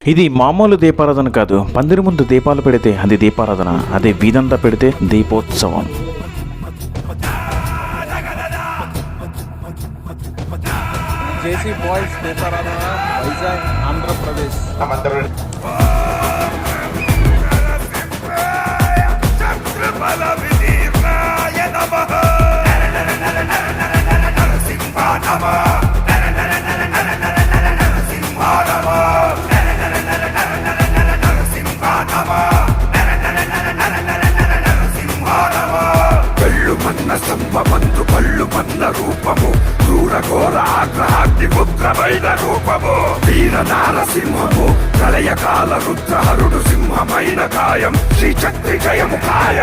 ఇది మామూలు దీపారాధన కాదు. పందిరి ముందు దీపాలు పెడితే అది దీపారాధన, అదే వీధంతా పెడితే దీపోత్సవం. జేసీ బాయ్స్ దీపారాధన, వైజాగ్, ఆంధ్రప్రదేశ్. సంభవంతు పళ్ళు పన్న రూపము, క్రూర ఘోర ఆగ్రహాగ్ని పుత్రమైన రూపము, వీర నారసింహము, ప్రళయకాల రుద్రహరుడు సింహమైన కాయం, శ్రీ చక్రి జయము కాయ.